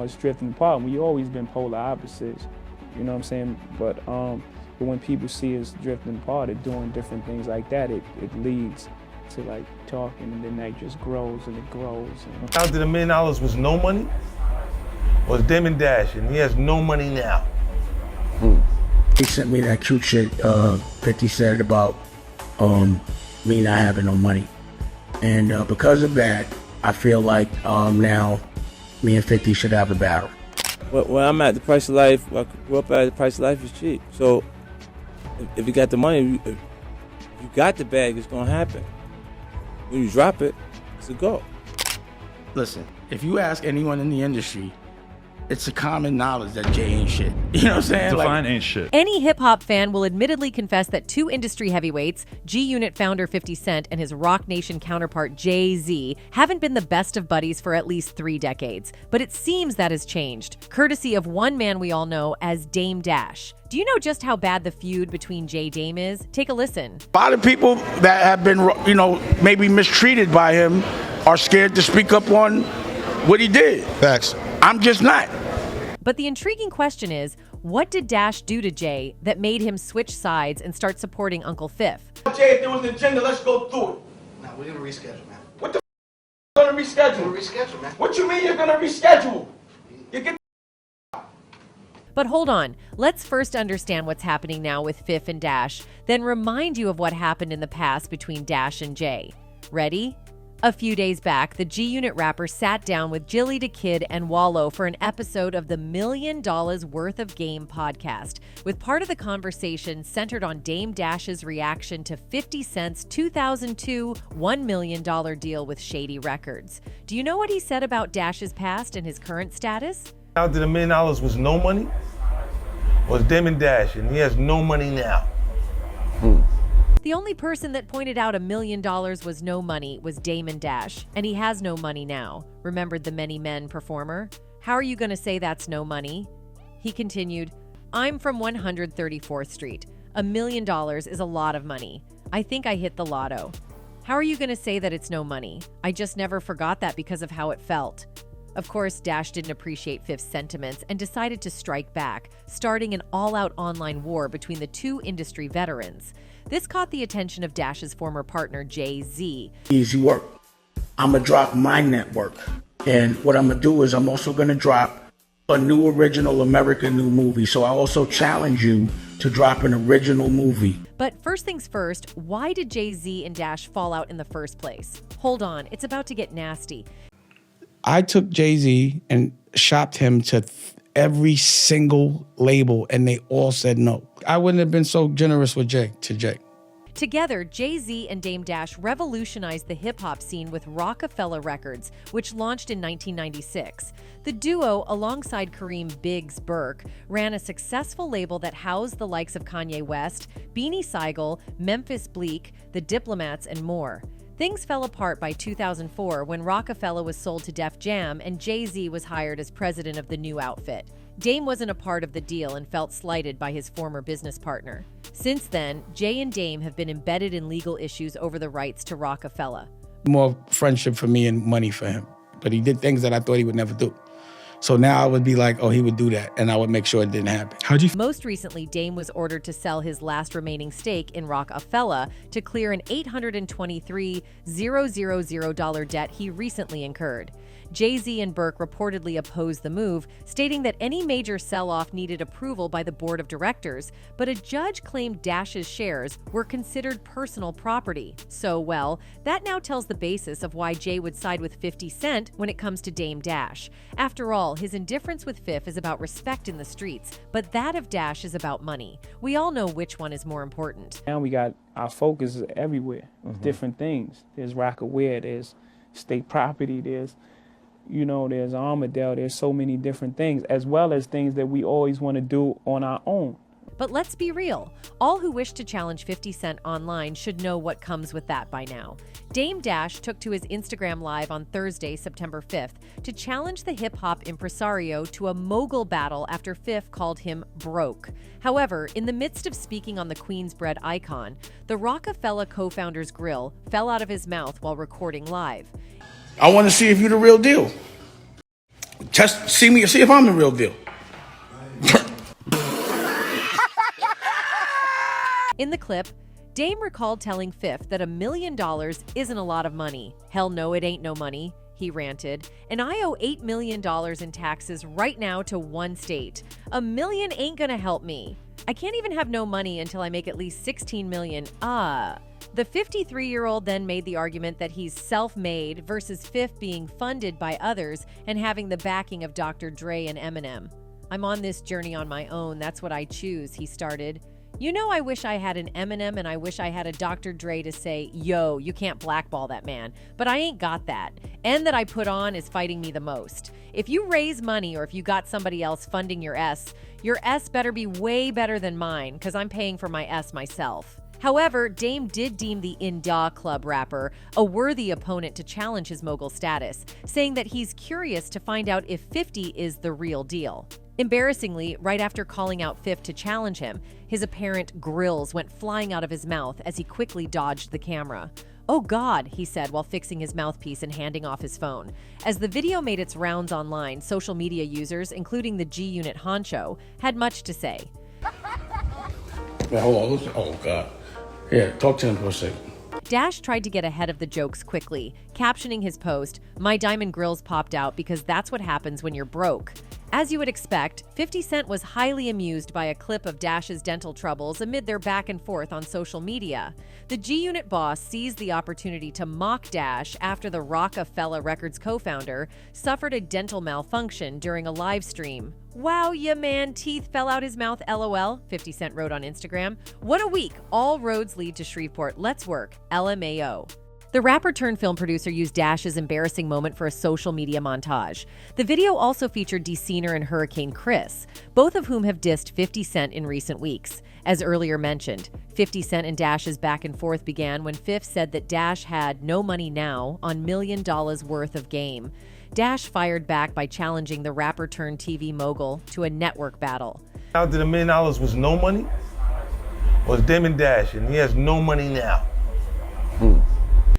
far as drifting apart. We always been polar opposites, you know what I'm saying? But when people see us drifting apart or doing different things like that, it leads to like talking, and then that just grows and it grows. How did $1 million was no money? Was Damon Dash, and he has no money now. He sent me that cute shit 50 said about me not having no money. And because of that, I feel like now me and 50 should have a battle. When I'm at the price of life, I grew up at the price of life is cheap. So if you got the money, if you got the bag, it's gonna happen. When you drop it, it's a go. Listen, if you ask anyone in the industry, it's a common knowledge that Jay ain't shit. You know what I'm saying? Define ain't shit. Any hip-hop fan will admittedly confess that two industry heavyweights, G-Unit founder 50 Cent and his Roc Nation counterpart JayZ, haven't been the best of buddies for at least 3 decades. But it seems that has changed, courtesy of one man we all know as Dame Dash. Do you know just how bad the feud between Jay Dame is? Take a listen. A lot of people that have been, maybe mistreated by him are scared to speak up on what he did. Facts. I'm just not. But the intriguing question is, what did Dash do to Jay that made him switch sides and start supporting Uncle Fif? Jay, if there was an agenda, let's go through it. No, we're gonna reschedule, man. What the gonna reschedule? We're gonna reschedule, man. What you mean you're gonna reschedule? You get. But hold on, let's first understand what's happening now with Fif and Dash, then remind you of what happened in the past between Dash and Jay. Ready? A few days back, the G-Unit rapper sat down with Jilly the Kid and Wallow for an episode of the $1 Million Worth of Game podcast, with part of the conversation centered on Dame Dash's reaction to 50 Cent's 2002 $1 million deal with Shady Records. Do you know what he said about Dash's past and his current status? How did $1 million was no money? Was Damon Dash, and he has no money now. The only person that pointed out $1 million was no money was Damon Dash, and he has no money now, remembered the Many Men performer. How are you going to say that's no money? He continued, I'm from 134th Street. $1 million is a lot of money. I think I hit the lotto. How are you going to say that it's no money? I just never forgot that because of how it felt. Of course, Dash didn't appreciate Fif's sentiments and decided to strike back, starting an all-out online war between the two industry veterans. This caught the attention of Dash's former partner, JayZ. Easy work. I'm going to drop my network. And what I'm going to do is I'm also going to drop a new original American new movie. So I also challenge you to drop an original movie. But first things first, why did JayZ and Dash fall out in the first place? Hold on, it's about to get nasty. I took JayZ and shopped him to every single label, and they all said no. I wouldn't have been so generous with Jay. Together, JayZ and Dame Dash revolutionized the hip-hop scene with Roc-A-Fella Records, which launched in 1996. The duo, alongside Kareem "Biggs" Burke, ran a successful label that housed the likes of Kanye West, Beanie Sigel, Memphis Bleek, The Diplomats, and more. Things fell apart by 2004 when Roc-A-Fella was sold to Def Jam and JayZ was hired as president of the new outfit. Dame wasn't a part of the deal and felt slighted by his former business partner. Since then, Jay and Dame have been embedded in legal issues over the rights to Roc-A-Fella. More friendship for me and money for him. But he did things that I thought he would never do. So now I would be like, oh, he would do that, and I would make sure it didn't happen. Most recently, Dame was ordered to sell his last remaining stake in Roc-A-Fella to clear an $823,000 debt he recently incurred. JayZ and Burke reportedly opposed the move, stating that any major sell-off needed approval by the board of directors, but a judge claimed Dash's shares were considered personal property. So, well, that now tells the basis of why Jay would side with 50 Cent when it comes to Dame Dash. After all, his indifference with Fif is about respect in the streets, but that of Dash is about money. We all know which one is more important. Now we got our focus everywhere, different things. There's Roc-A-Wear, there's state property, there's Armadale, there's so many different things, as well as things that we always want to do on our own. But let's be real. All who wish to challenge 50 Cent online should know what comes with that by now. Dame Dash took to his Instagram Live on Thursday, September 5th, to challenge the hip-hop impresario to a mogul battle after Fif called him broke. However, in the midst of speaking on the Queensbred icon, the Roc-A-Fella co-founder's grill fell out of his mouth while recording live. I want to see if you're the real deal. Test, see me, see if I'm the real deal. In the clip, Dame recalled telling Fifth that $1 million isn't a lot of money. Hell no, it ain't no money, he ranted. And I owe $8 million in taxes right now to one state. $1 million ain't gonna help me. I can't even have no money until I make at least $16 million. The 53-year-old then made the argument that he's self-made versus Fifth being funded by others and having the backing of Dr. Dre and Eminem. I'm on this journey on my own. That's what I choose, he started. You know, I wish I had an Eminem and I wish I had a Dr. Dre to say, yo, you can't blackball that man. But I ain't got that. And that I put on is fighting me the most. If you raise money or if you got somebody else funding your S better be way better than mine because I'm paying for my S myself. However, Dame did deem the Inda Club rapper a worthy opponent to challenge his mogul status, saying that he's curious to find out if 50 is the real deal. Embarrassingly, right after calling out Fifth to challenge him, his apparent grills went flying out of his mouth as he quickly dodged the camera. "Oh God," he said while fixing his mouthpiece and handing off his phone. As the video made its rounds online, social media users, including the G-Unit honcho, had much to say. Wait, hold on. Oh, God. Yeah, talk to him for a second. Dash tried to get ahead of the jokes quickly, captioning his post, "My diamond grills popped out because that's what happens when you're broke." As you would expect, 50 Cent was highly amused by a clip of Dash's dental troubles amid their back and forth on social media. The G-Unit boss seized the opportunity to mock Dash after the Roc-A-Fella Records co-founder suffered a dental malfunction during a live stream. "Wow, ya man, teeth fell out his mouth, LOL," 50 Cent wrote on Instagram. "What a week. All roads lead to Shreveport. Let's work. LMAO." The rapper turned film producer used Dash's embarrassing moment for a social media montage. The video also featured D-Scener and Hurricane Chris, both of whom have dissed 50 Cent in recent weeks. As earlier mentioned, 50 Cent and Dash's back and forth began when Fifth said that Dash had no money now on $1 million worth of game. Dash fired back by challenging the rapper turned TV mogul to a network battle. Out that $1 million was no money was Damon Dash, and he has no money now.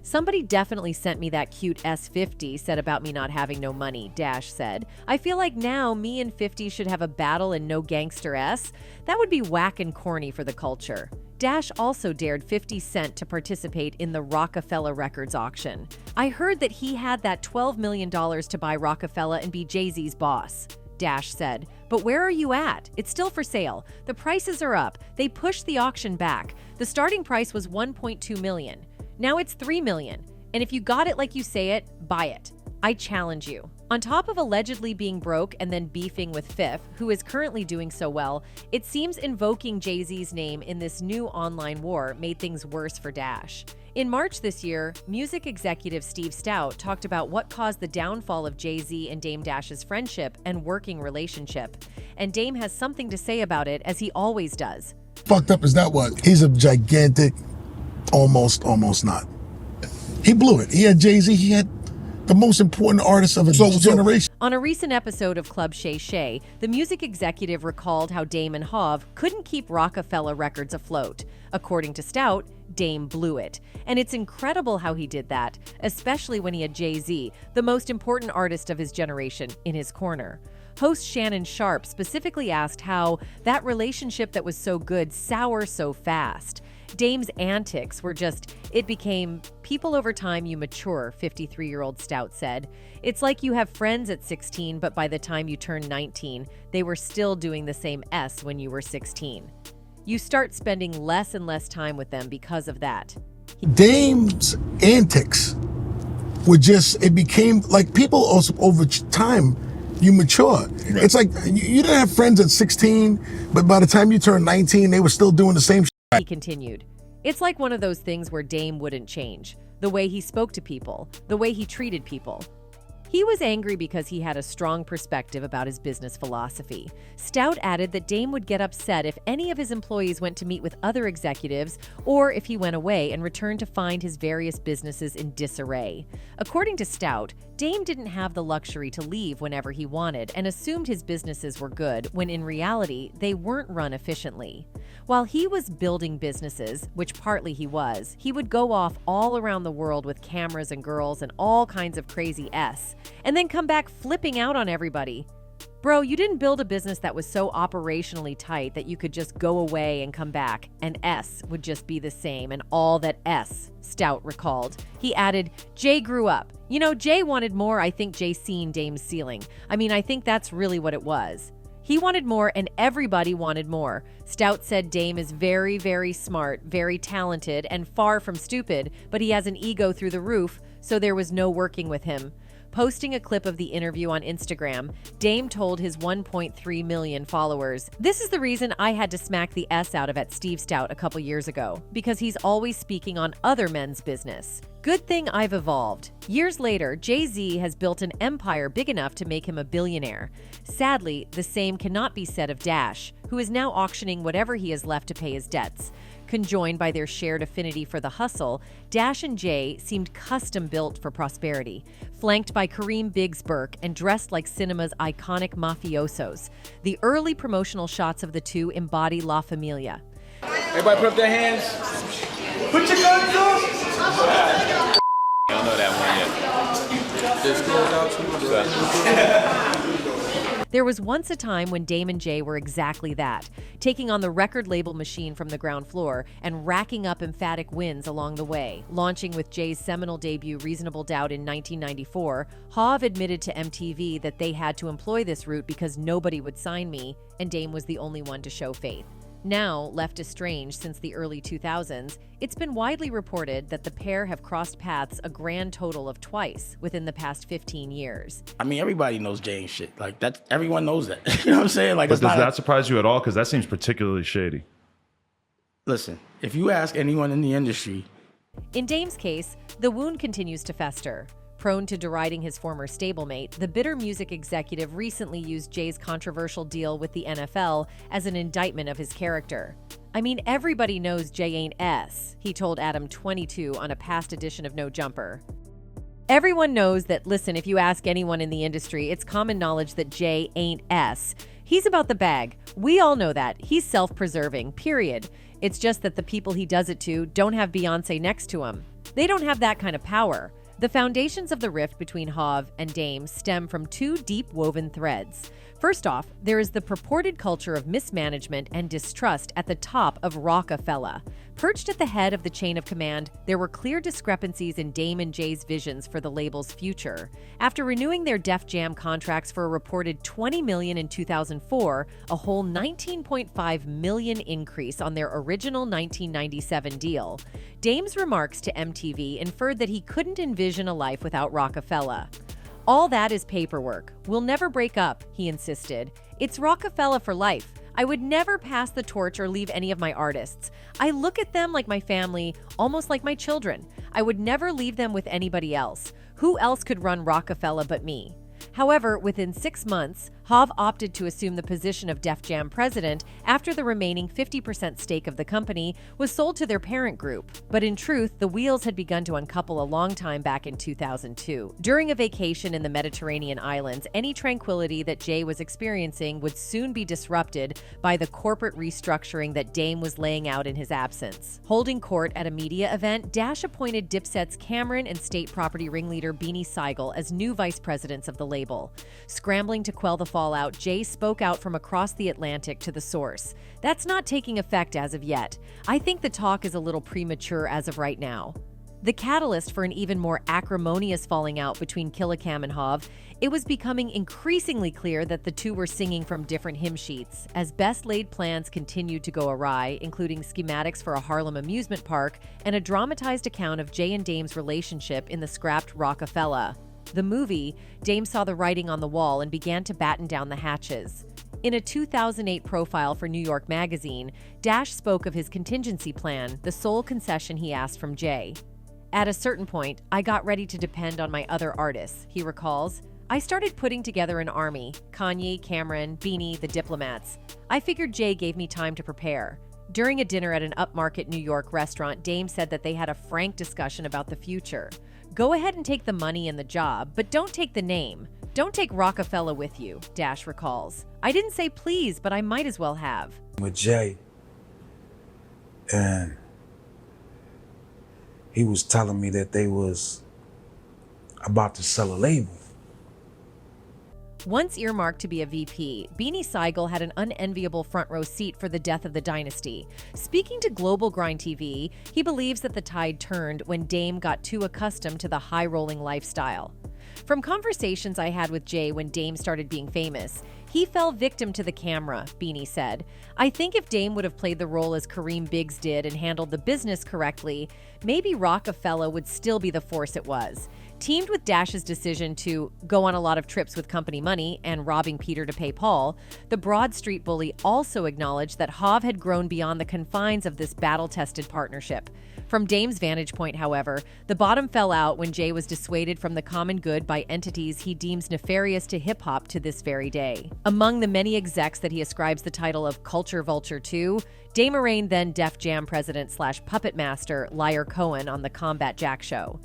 "Somebody definitely sent me that cute S50 said about me not having no money," Dash said. "I feel like now me and 50 should have a battle and no gangster S. That would be whack and corny for the culture." Dash also dared 50 Cent to participate in the Roc-A-Fella Records auction. "I heard that he had that $12 million to buy Roc-A-Fella and be JayZ's boss," Dash said. "But where are you at? It's still for sale. The prices are up. They pushed the auction back. The starting price was $1.2 million. Now it's $3 million. And if you got it like you say it, buy it. I challenge you." On top of allegedly being broke and then beefing with Fifth, who is currently doing so well, it seems invoking JayZ's name in this new online war made things worse for Dash. In March this year, music executive Steve Stout talked about what caused the downfall of JayZ and Dame Dash's friendship and working relationship. And Dame has something to say about it, as he always does. Fucked up is that what? He's a gigantic, almost not. He blew it. He had JayZ, he had the most important artist of his generation. On a recent episode of Club Shay Shay, the music executive recalled how Dame and Hov couldn't keep Roc-A-Fella Records afloat. According to Stout, Dame blew it. And it's incredible how he did that, especially when he had JayZ, the most important artist of his generation, in his corner. Host Shannon Sharp specifically asked how that relationship that was so good soured so fast. Dame's antics were just, it became people over time you mature, 53-year-old Stout said. It's like you have friends at 16, but by the time you turn 19, they were still doing the same S when you were 16. You start spending less and less time with them because of that. Dame's antics were just, it became like people also over time, you mature. Right. It's like you didn't have friends at 16, but by the time you turned 19, they were still doing the same shit. He continued, "It's like one of those things where Dame wouldn't change. The way he spoke to people, the way he treated people. He was angry because he had a strong perspective about his business philosophy." Stout added that Dame would get upset if any of his employees went to meet with other executives or if he went away and returned to find his various businesses in disarray. According to Stout, Dame didn't have the luxury to leave whenever he wanted and assumed his businesses were good when in reality they weren't run efficiently. While he was building businesses, which partly he was, he would go off all around the world with cameras and girls and all kinds of crazy S, and then come back flipping out on everybody. Bro, you didn't build a business that was so operationally tight that you could just go away and come back, and S would just be the same, and all that S, Stout recalled. He added, Jay grew up. You know, Jay wanted more. I think Jay seen Dame's ceiling. I mean, I think that's really what it was. He wanted more, and everybody wanted more. Stout said Dame is very, very smart, very talented, and far from stupid, but he has an ego through the roof, so there was no working with him. Posting a clip of the interview on Instagram, Dame told his 1.3 million followers, "This is the reason I had to smack the S out of at Steve Stout a couple years ago, because he's always speaking on other men's business. Good thing I've evolved." Years later, JayZ has built an empire big enough to make him a billionaire. Sadly, the same cannot be said of Dash, who is now auctioning whatever he has left to pay his debts. Conjoined by their shared affinity for the hustle, Dash and Jay seemed custom-built for prosperity, flanked by Kareem Biggs Burke and dressed like cinema's iconic mafiosos. The early promotional shots of the two embody La Familia. Everybody put up their hands. Put your guns up. I don't know that one yet. Just close out too much. There was once a time when Dame and Jay were exactly that, taking on the record label machine from the ground floor and racking up emphatic wins along the way. Launching with Jay's seminal debut Reasonable Doubt in 1994, Hav admitted to MTV that they had to employ this route because nobody would sign me, and Dame was the only one to show faith. Now, left estranged since the early 2000s, it's been widely reported that the pair have crossed paths a grand total of twice within the past 15 years. I mean, everybody knows Jay ain't shit. Like, that, everyone knows that. You know what I'm saying? Like, But it's does not that surprise you at all? Because that seems particularly shady. Listen, if you ask anyone in the industry. In Dame's case, the wound continues to fester. Prone to deriding his former stablemate, the bitter music executive recently used Jay's controversial deal with the NFL as an indictment of his character. "I mean, everybody knows Jay ain't S," he told Adam 22 on a past edition of No Jumper. Everyone knows that, listen, if you ask anyone in the industry, it's common knowledge that Jay ain't S. He's about the bag. We all know that. He's self-preserving, period. It's just that the people he does it to don't have Beyonce next to him. They don't have that kind of power. The foundations of the rift between Hav and Dame stem from two deep-woven threads. First off, there is the purported culture of mismanagement and distrust at the top of Roc-A-Fella. Perched at the head of the chain of command, there were clear discrepancies in Dame and Jay's visions for the label's future. After renewing their Def Jam contracts for a reported $20 million in 2004, a whole $19.5 million increase on their original 1997 deal, Dame's remarks to MTV inferred that he couldn't envision a life without Roc-A-Fella. "All that is paperwork. We'll never break up," he insisted. "It's Roc-A-Fella for life. I would never pass the torch or leave any of my artists. I look at them like my family, almost like my children. I would never leave them with anybody else. Who else could run Roc-A-Fella but me?" However, within 6 months, Hav opted to assume the position of Def Jam president after the remaining 50% stake of the company was sold to their parent group. But in truth, the wheels had begun to uncouple a long time back in 2002. During a vacation in the Mediterranean islands, any tranquility that Jay was experiencing would soon be disrupted by the corporate restructuring that Dame was laying out in his absence. Holding court at a media event, Dash appointed Dipset's Cameron and state property ringleader Beanie Sigel as new vice presidents of the label. Scrambling to quell the fallout, Jay spoke out from across the Atlantic to the source. "That's not taking effect as of yet. I think the talk is a little premature as of right now." The catalyst for an even more acrimonious falling out between Killicam and Hav, it was becoming increasingly clear that the two were singing from different hymn sheets, as best-laid plans continued to go awry, including schematics for a Harlem amusement park and a dramatized account of Jay and Dame's relationship in the scrapped Roc-A-Fella. The movie, Dame saw the writing on the wall and began to batten down the hatches. In a 2008 profile for New York Magazine, Dash spoke of his contingency plan, the sole concession he asked from Jay. "At a certain point, I got ready to depend on my other artists," he recalls. "I started putting together an army, Kanye, Cameron, Beanie, the Diplomats. I figured Jay gave me time to prepare." During a dinner at an upmarket New York restaurant, Dame said that they had a frank discussion about the future. "Go ahead and take the money and the job, but don't take the name. Don't take Roc-A-Fella with you," Dash recalls. "I didn't say please, but I might as well have." With Jay, and he was telling me that they was about to sell a label. Once earmarked to be a VP, Beanie Sigel had an unenviable front row seat for the death of the dynasty. Speaking to Global Grind TV, he believes that the tide turned when Dame got too accustomed to the high-rolling lifestyle. From conversations I had with Jay when Dame started being famous, he fell victim to the camera, Beanie said. I think if Dame would have played the role as Kareem Biggs did and handled the business correctly, maybe Roc-A-Fella would still be the force it was. Teamed with Dash's decision to go on a lot of trips with company money and robbing Peter to pay Paul, the Broad Street bully also acknowledged that Hav had grown beyond the confines of this battle-tested partnership. From Dame's vantage point, however, the bottom fell out when Jay was dissuaded from the common good by entities he deems nefarious to hip-hop to this very day. Among the many execs that he ascribes the title of Culture Vulture to, Dame arraigned then Def Jam president/puppet master Liar Cohen on the Combat Jack show.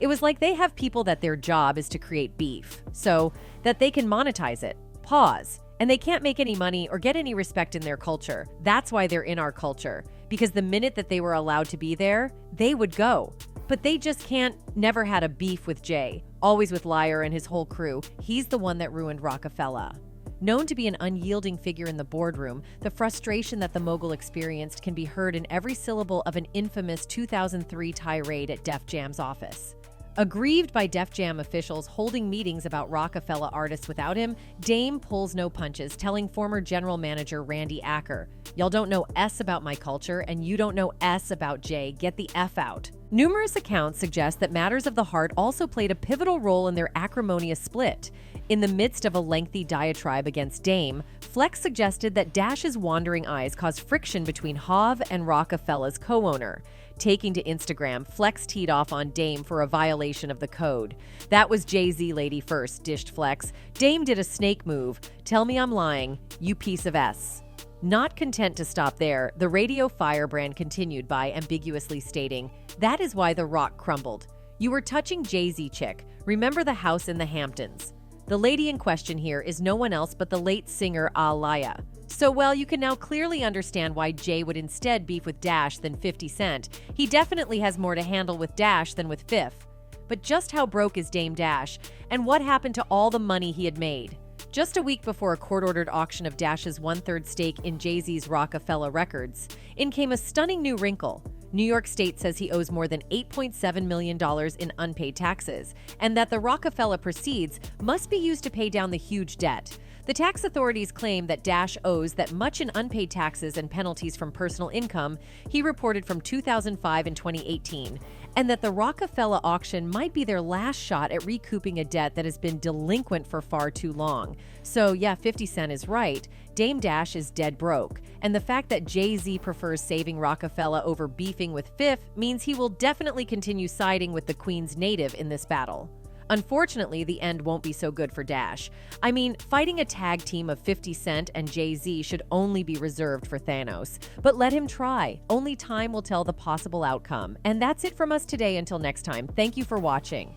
It was like they have people that their job is to create beef, so that they can monetize it. Pause. And they can't make any money or get any respect in their culture. That's why they're in our culture. Because the minute that they were allowed to be there, they would go. But they just can't. Never had a beef with Jay. Always with Liar and his whole crew. He's the one that ruined Roc-A-Fella. Known to be an unyielding figure in the boardroom, the frustration that the mogul experienced can be heard in every syllable of an infamous 2003 tirade at Def Jam's office. Aggrieved by Def Jam officials holding meetings about Roc-A-Fella artists without him, Dame pulls no punches, telling former general manager Randy Acker, "Y'all don't know S about my culture, and you don't know S about Jay. Get the F out." Numerous accounts suggest that matters of the heart also played a pivotal role in their acrimonious split. In the midst of a lengthy diatribe against Dame, Flex suggested that Dash's wandering eyes caused friction between Hav and Roc-A-Fella's co-owner. Taking to Instagram, Flex teed off on Dame for a violation of the code. "That was JayZ lady first," dished Flex. "Dame did a snake move. Tell me I'm lying, you piece of S." Not content to stop there, the radio firebrand continued by ambiguously stating, "That is why the Rock crumbled. You were touching JayZ chick. Remember the house in the Hamptons." The lady in question here is no one else but the late singer Aaliyah. So, well, you can now clearly understand why Jay would instead beef with Dash than 50 Cent. He definitely has more to handle with Dash than with Fifth. But just how broke is Dame Dash, and what happened to all the money he had made? Just a week before a court-ordered auction of Dash's one-third stake in JayZ's Roc-A-Fella Records, in came a stunning new wrinkle. New York State says he owes more than $8.7 million in unpaid taxes, and that the Roc-A-Fella proceeds must be used to pay down the huge debt. The tax authorities claim that Dash owes that much in unpaid taxes and penalties from personal income he reported from 2005 and 2018, and that the Roc-A-Fella auction might be their last shot at recouping a debt that has been delinquent for far too long. So yeah, 50 Cent is right. Dame Dash is dead broke, and the fact that JayZ prefers saving Roc-A-Fella over beefing with Fifth means he will definitely continue siding with the Queen's native in this battle. Unfortunately, the end won't be so good for Dash. I mean, fighting a tag team of 50 Cent and JayZ should only be reserved for Thanos. But let him try. Only time will tell the possible outcome. And that's it from us today. Until next time, thank you for watching.